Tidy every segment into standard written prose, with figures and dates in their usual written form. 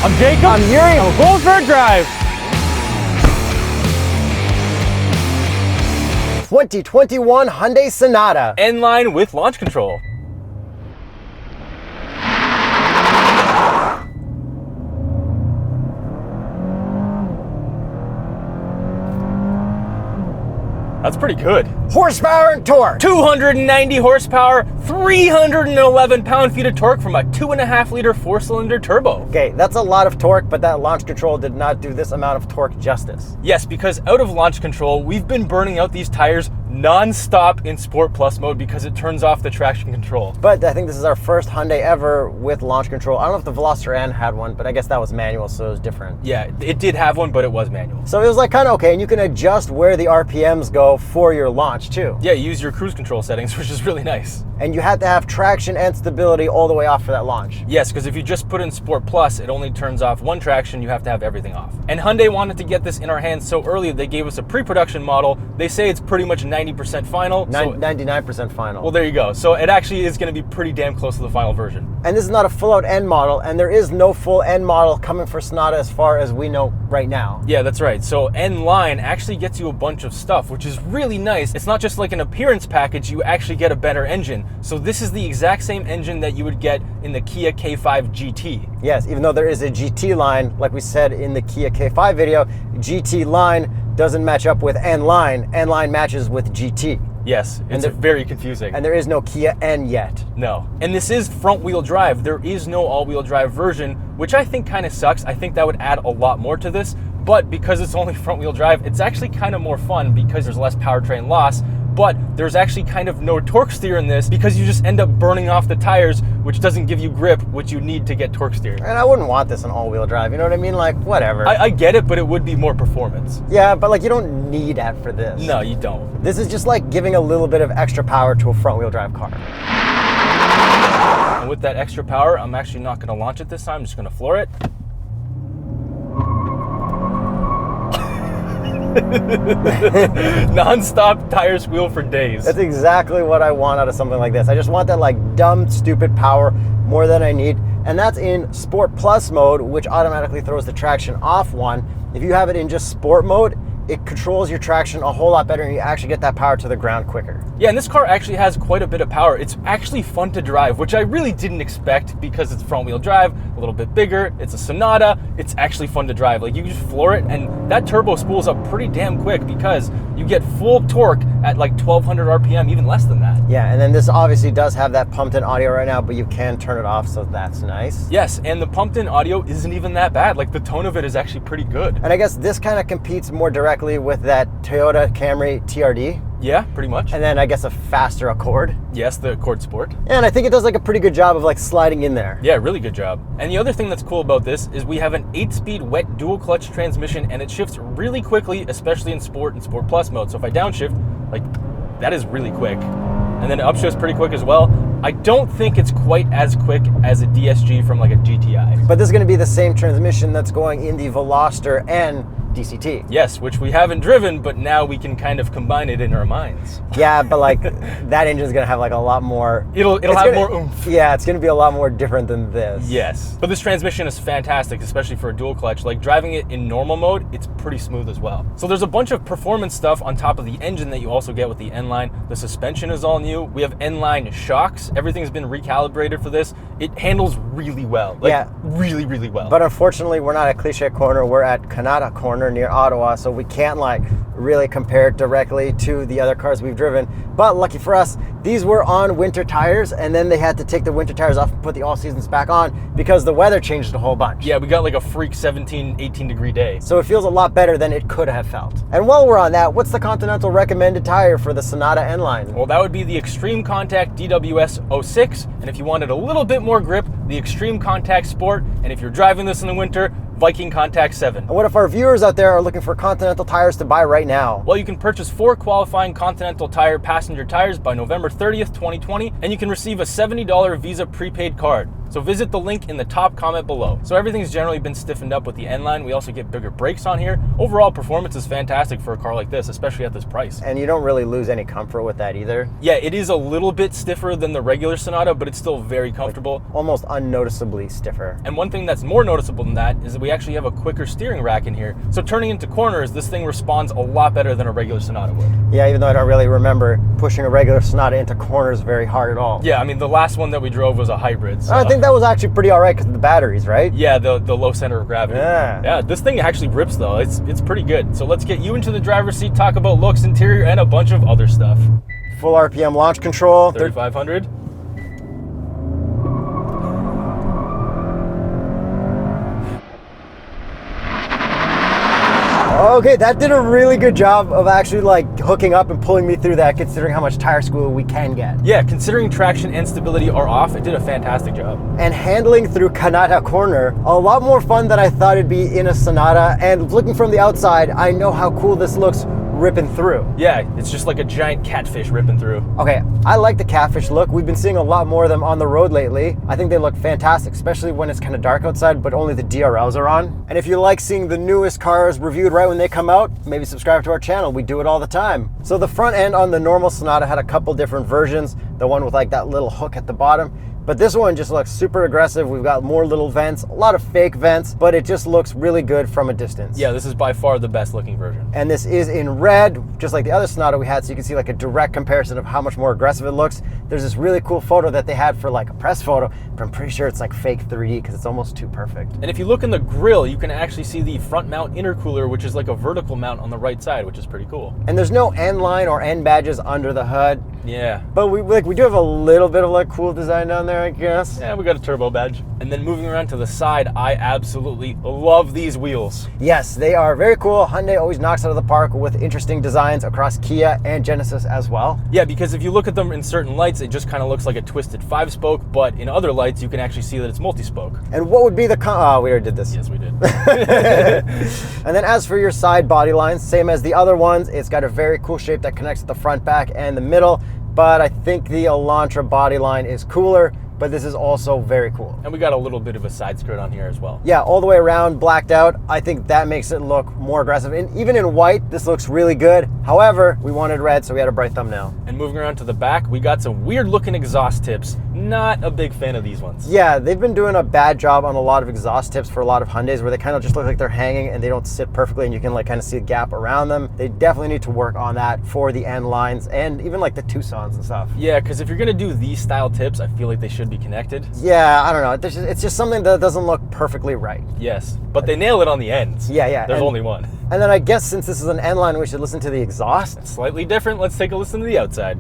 I'm Jacob. I'm Yuri. I'm going for a drive. 2021 Hyundai Sonata N Line with launch control. That's pretty good. Horsepower and torque. 290 horsepower, 311 pound-feet of torque from a 2.5-liter 4-cylinder turbo. Okay, that's a lot of torque, but that launch control did not do this amount of torque justice. Yes, because out of launch control, we've been burning out these tires non-stop in Sport Plus mode because it turns off the traction control. But I think this is our first Hyundai ever with launch control. I don't know if the Veloster N had one, but I guess that was manual, so it was different. Yeah, it did have one, but it was manual. So it was like kind of okay, and you can adjust where the RPMs go for your launch too. Yeah, use your cruise control settings, which is really nice. And you had to have traction and stability all the way off for that launch. Yes, because if you just put in Sport Plus, it only turns off one traction, you have to have everything off. And Hyundai wanted to get this in our hands so early, they gave us a pre-production model. They say it's pretty much 90% final. 99% final. Well, there you go. So it actually is going to be pretty damn close to the final version. And this is not a full-out N model, and there is no full N model coming for Sonata as far as we know right now. Yeah, that's right. So N Line actually gets you a bunch of stuff, which is really nice. It's not just like an appearance package, you actually get a better engine. So this is the exact same engine that you would get in the Kia K5 GT. Yes, even though there is a GT line, like we said in the Kia K5 video, GT line doesn't match up with N Line. N Line matches with GT. Yes, it's very confusing. And there is no Kia N yet. No. And this is front-wheel drive. There is no all-wheel drive version, which I think kind of sucks. I think that would add a lot more to this. But because it's only front-wheel drive, it's actually kind of more fun because there's less powertrain loss. But there's actually kind of no torque steer in this because you just end up burning off the tires, which doesn't give you grip, which you need to get torque steer. And I wouldn't want this in all-wheel drive, you know what I mean? Like, whatever. I get it, but it would be more performance. Yeah, but like you don't need that for this. No, you don't. This is just like giving a little bit of extra power to a front-wheel drive car. And with that extra power, I'm actually not going to launch it this time. I'm just going to floor it. Non-stop tire squeal for days. That's exactly what I want out of something like this. I just want that like dumb, stupid power more than I need. And that's in Sport Plus mode, which automatically throws the traction off one. If you have it in just Sport mode, it controls your traction a whole lot better and you actually get that power to the ground quicker. Yeah, and this car actually has quite a bit of power. It's actually fun to drive, which I really didn't expect because it's front-wheel drive, a little bit bigger, it's a Sonata, it's actually fun to drive. Like you can just floor it and that turbo spools up pretty damn quick because you get full torque at like 1200 RPM, even less than that. Yeah, and then this obviously does have that pumped-in audio right now, but you can turn it off, so that's nice. Yes, and the pumped-in audio isn't even that bad. Like the tone of it is actually pretty good. And I guess this kind of competes more directly with that Toyota Camry TRD. Yeah, pretty much. And then I guess a faster Accord. Yes, the Accord Sport. And I think it does like a pretty good job of like sliding in there. Yeah, really good job. And the other thing that's cool about this is we have an 8-speed wet dual clutch transmission and it shifts really quickly, especially in Sport and Sport Plus mode. So if I downshift, like that is really quick. And then it upshifts pretty quick as well. I don't think it's quite as quick as a DSG from like a GTI. But this is going to be the same transmission that's going in the Veloster and DCT. Yes, which we haven't driven, but now we can kind of combine it in our minds. Yeah, but like that engine's gonna have like a lot more. It'll have more oomph. Yeah, it's gonna be a lot more different than this. Yes, but this transmission is fantastic, especially for a dual clutch. Like driving it in normal mode, it's pretty smooth as well. So there's a bunch of performance stuff on top of the engine that you also get with the N Line. The suspension is all new. We have N Line shocks. Everything's been recalibrated for this. It handles really well. Like, yeah, really, really well. But unfortunately, we're not at Cliche Corner. We're at Kanata Corner near Ottawa, so we can't like really compare it directly to the other cars we've driven. But lucky for us, these were on winter tires, and then they had to take the winter tires off and put the all seasons back on because the weather changed a whole bunch. Yeah, we got like a freak 17, 18 degree day. So it feels a lot better than it could have felt. And while we're on that, what's the Continental recommended tire for the Sonata N Line? Well, that would be the Extreme Contact DWS 06, and if you wanted a little bit more grip, the Extreme Contact Sport, and if you're driving this in the winter, Viking Contact 7. And what if our viewers out there are looking for Continental tires to buy right now? Well, you can purchase 4 qualifying Continental Tire passenger tires by November 30th, 2020, and you can receive a $70 Visa prepaid card. So visit the link in the top comment below. So everything's generally been stiffened up with the N Line. We also get bigger brakes on here. Overall performance is fantastic for a car like this, especially at this price. And you don't really lose any comfort with that either. Yeah, it is a little bit stiffer than the regular Sonata, but it's still very comfortable. Like almost unnoticeably stiffer. And one thing that's more noticeable than that is that we actually have a quicker steering rack in here. So turning into corners, this thing responds a lot better than a regular Sonata would. Yeah, even though I don't really remember pushing a regular Sonata into corners very hard at all. Yeah, I mean, the last one that we drove was a hybrid. So. I think that was actually pretty all right because of the batteries, right? Yeah, the low center of gravity. Yeah, this thing actually rips though. It's pretty good. So let's get you into the driver's seat, talk about looks, interior, and a bunch of other stuff. Full RPM launch control. 3,500. Okay, that did a really good job of actually like hooking up and pulling me through that, considering how much tire squeal we can get. Yeah, considering traction and stability are off, it did a fantastic job. And handling through Kanata Corner, a lot more fun than I thought it'd be in a Sonata. And looking from the outside, I know how cool this looks ripping through. Yeah, it's just like a giant catfish ripping through. Okay, I like the catfish look. We've been seeing a lot more of them on the road lately. I think they look fantastic, especially when it's kind of dark outside, but only the DRLs are on. And if you like seeing the newest cars reviewed right when they come out, maybe subscribe to our channel. We do it all the time. So the front end on the normal Sonata had a couple different versions. The one with like that little hook at the bottom. But this one just looks super aggressive. We've got more little vents, a lot of fake vents, but it just looks really good from a distance. Yeah, this is by far the best looking version. And this is in red, just like the other Sonata we had, so you can see like a direct comparison of how much more aggressive it looks. There's this really cool photo that they had for like a press photo, but I'm pretty sure it's like fake 3D because it's almost too perfect. And if you look in the grille, you can actually see the front mount intercooler, which is like a vertical mount on the right side, which is pretty cool. And there's no N line or N badges under the hood. Yeah. But we do have a little bit of like cool design down there, I guess. Yeah, we got a turbo badge. And then moving around to the side, I absolutely love these wheels. Yes, they are very cool. Hyundai always knocks out of the park with interesting designs across Kia and Genesis as well. Yeah, because if you look at them in certain lights, it just kind of looks like a twisted 5-spoke, but in other lights, you can actually see that it's multi-spoke. And what would be the oh, we already did this. Yes, we did. And then as for your side body lines, same as the other ones, it's got a very cool shape that connects the front, back, and the middle. But I think the Elantra body line is cooler, but this is also very cool. And we got a little bit of a side skirt on here as well. Yeah, all the way around, blacked out. I think that makes it look more aggressive. And even in white, this looks really good. However, we wanted red, so we had a bright thumbnail. And moving around to the back, we got some weird looking exhaust tips. Not a big fan of these ones. Yeah, they've been doing a bad job on a lot of exhaust tips for a lot of Hyundais where they kind of just look like they're hanging and they don't sit perfectly and you can like kind of see a gap around them. They definitely need to work on that for the N lines and even like the Tucsons and stuff. Yeah, because if you're gonna do these style tips, I feel like they should be connected. Yeah, I don't know. It's just something that doesn't look perfectly right. Yes, but they nail it on the ends. Yeah. There's only one. And then I guess since this is an N line, we should listen to the exhaust. It's slightly different. Let's take a listen to the outside.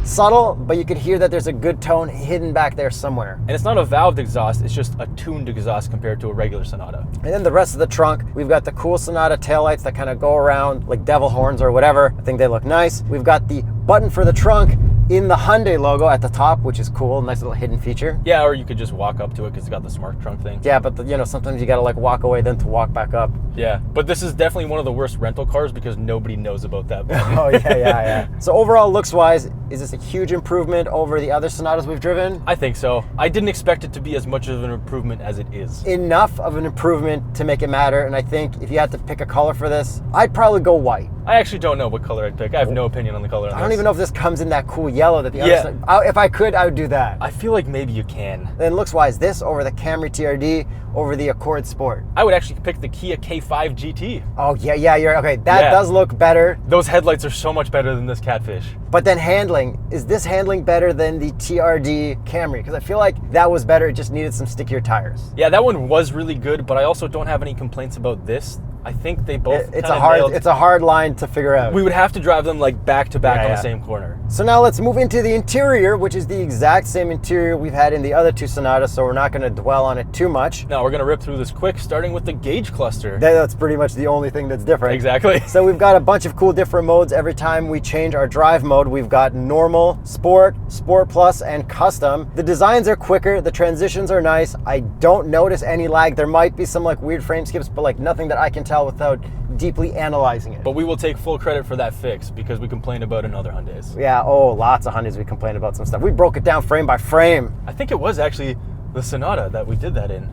Subtle, but you could hear that there's a good tone hidden back there somewhere. And it's not a valved exhaust, it's just a tuned exhaust compared to a regular Sonata. And then the rest of the trunk, we've got the cool Sonata taillights that kind of go around like devil horns or whatever. I think they look nice. We've got the button for the trunk in the Hyundai logo at the top, which is cool, nice little hidden feature. Yeah, or you could just walk up to it because it's got the smart trunk thing. Yeah, but sometimes you gotta like walk away then to walk back up. Yeah, but this is definitely one of the worst rental cars because nobody knows about that button. Oh yeah. So overall, looks-wise, is this a huge improvement over the other Sonatas we've driven? I think so. I didn't expect it to be as much of an improvement as it is. Enough of an improvement to make it matter, and I think if you had to pick a color for this, I'd probably go white. I actually don't know what color I'd pick. I have no opinion on the color on I don't even know if this comes in that cool yellow that the other if I could, I would do that. I feel like maybe you can. Then looks-wise, this over the Camry TRD, over the Accord Sport. I would actually pick the Kia K5 GT. Oh, yeah, you're okay. That does look better. Those headlights are so much better than this Catfish. But then handling, is this handling better than the TRD Camry? Because I feel like that was better, it just needed some stickier tires. Yeah, that one was really good, but I also don't have any complaints about this. I think they both it's a hard line to figure out. We would have to drive them like back to back on the same corner. So now let's move into the interior, which is the exact same interior we've had in the other two Sonatas, so we're not going to dwell on it too much. Now we're going to rip through this quick, starting with the gauge cluster. That's pretty much the only thing that's different. Exactly. So we've got a bunch of cool different modes every time we change our drive mode. We've got normal, sport, sport plus, and custom. The designs are quicker, the transitions are nice. I don't notice any lag. There might be some like weird frame skips, but like nothing that I can tell without deeply analyzing it. But we will take full credit for that fix because we complained about it in other Hyundais. Yeah, lots of Hyundais we complained about some stuff. We broke it down frame by frame. I think it was actually the Sonata that we did that in.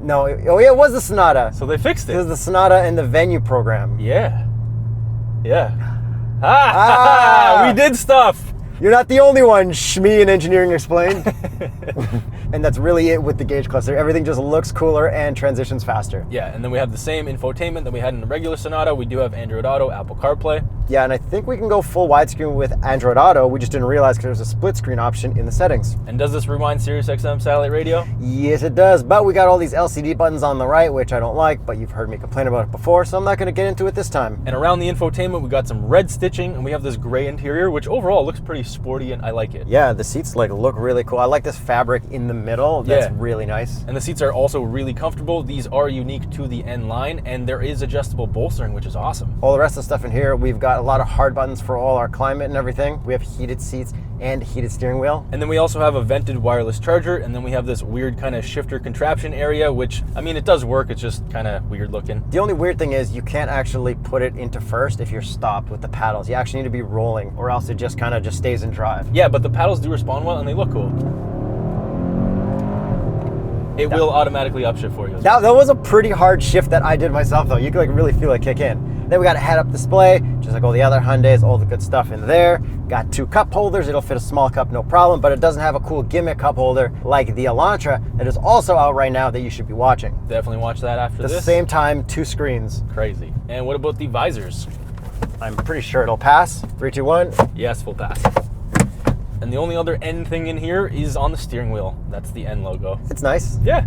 No, it was the Sonata. So they fixed it. It was the Sonata in the venue program. Yeah. We did stuff. You're not the only one, Shmi in Engineering Explained. And that's really it with the gauge cluster. Everything just looks cooler and transitions faster. Yeah, and then we have the same infotainment that we had in the regular Sonata. We do have Android Auto, Apple CarPlay. Yeah, and I think we can go full widescreen with Android Auto. We just didn't realize because there's a split screen option in the settings. And does this rewind Sirius XM satellite radio? Yes, it does. But we got all these LCD buttons on the right, which I don't like, but you've heard me complain about it before, so I'm not going to get into it this time. And around the infotainment, we got some red stitching, and we have this gray interior, which overall looks pretty sporty, and I like it. Yeah, the seats look really cool. I like this fabric in the middle. That's really nice. And the seats are also really comfortable. These are unique to the N line, and there is adjustable bolstering, which is awesome. All the rest of the stuff in here, we've got a lot of hard buttons for all our climate and everything. We have heated seats and heated steering wheel. And then we also have a vented wireless charger, and then we have this weird kind of shifter contraption area, which, I mean, it does work, it's just kind of weird looking. The only weird thing is you can't actually put it into first if you're stopped with the paddles. You actually need to be rolling, or else it just kind of just stays in drive. Yeah, but the paddles do respond well, and they look cool. It will automatically upshift for you. That was a pretty hard shift that I did myself, though. You could really feel it kick in. Then we got a head-up display, just like all the other Hyundais, all the good stuff in there. Got 2 cup holders. It'll fit a small cup, no problem, but it doesn't have a cool gimmick cup holder like the Elantra that is also out right now that you should be watching. Definitely watch that after At this. the same time, 2 screens. Crazy. And what about the visors? I'm pretty sure it'll pass. 3, 2, 1. Yes, full pass. And the only other N thing in here is on the steering wheel. That's the N logo. It's nice. Yeah.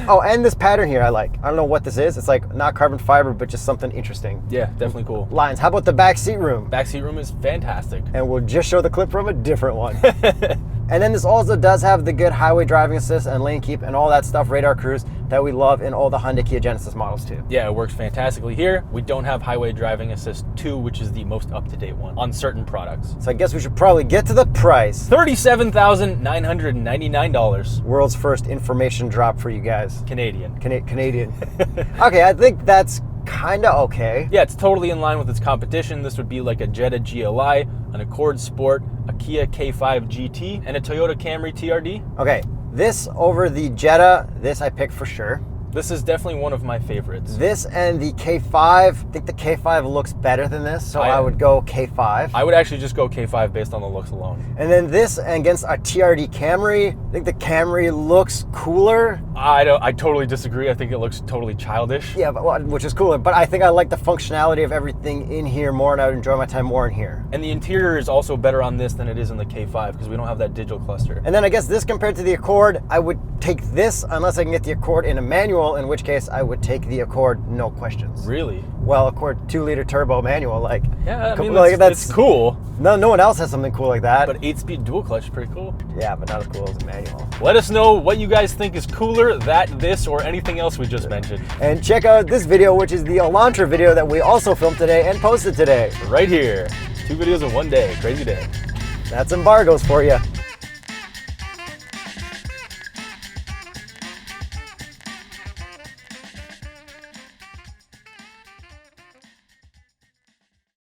Oh, and this pattern here I like. I don't know what this is. It's like not carbon fiber, but just something interesting. Yeah, definitely cool. Lines. How about the back seat room? Back seat room is fantastic. And we'll just show the clip from a different one. And then this also does have the good highway driving assist and lane keep and all that stuff, radar cruise, that we love in all the Hyundai Kia Genesis models too. Yeah, it works fantastically here. We don't have highway driving assist 2, which is the most up-to-date one on certain products. So I guess we should probably get to the price. $37,999. World's first information drop for you guys. Canadian. Canadian. Okay, I think that's kind of okay. Yeah, it's totally in line with its competition. This would be like a Jetta GLI, an Accord Sport, a Kia K5 GT, and a Toyota Camry TRD. Okay, this over the Jetta, this I picked for sure. This is definitely one of my favorites. This and the K5, I think the K5 looks better than this, so I would go K5. I would actually just go K5 based on the looks alone. And then this against our TRD Camry, I think the Camry looks cooler. I totally disagree. I think it looks totally childish. Yeah, but, which is cooler, but I think I like the functionality of everything in here more, and I would enjoy my time more in here. And the interior is also better on this than it is in the K5 because we don't have that digital cluster. And then I guess this compared to the Accord, I would take this unless I can get the Accord in a manual, in which case I would take the Accord, no questions. Really? Well, Accord 2-liter turbo manual, like. Yeah, I mean, that's it's cool. No one else has something cool like that. But 8-speed dual clutch is pretty cool. Yeah, but not as cool as a manual. Let us know what you guys think is cooler, that, this, or anything else we just mentioned. And check out this video, which is the Elantra video that we also filmed today and posted today. Right here. 2 videos in one day. Crazy day. That's embargoes for you.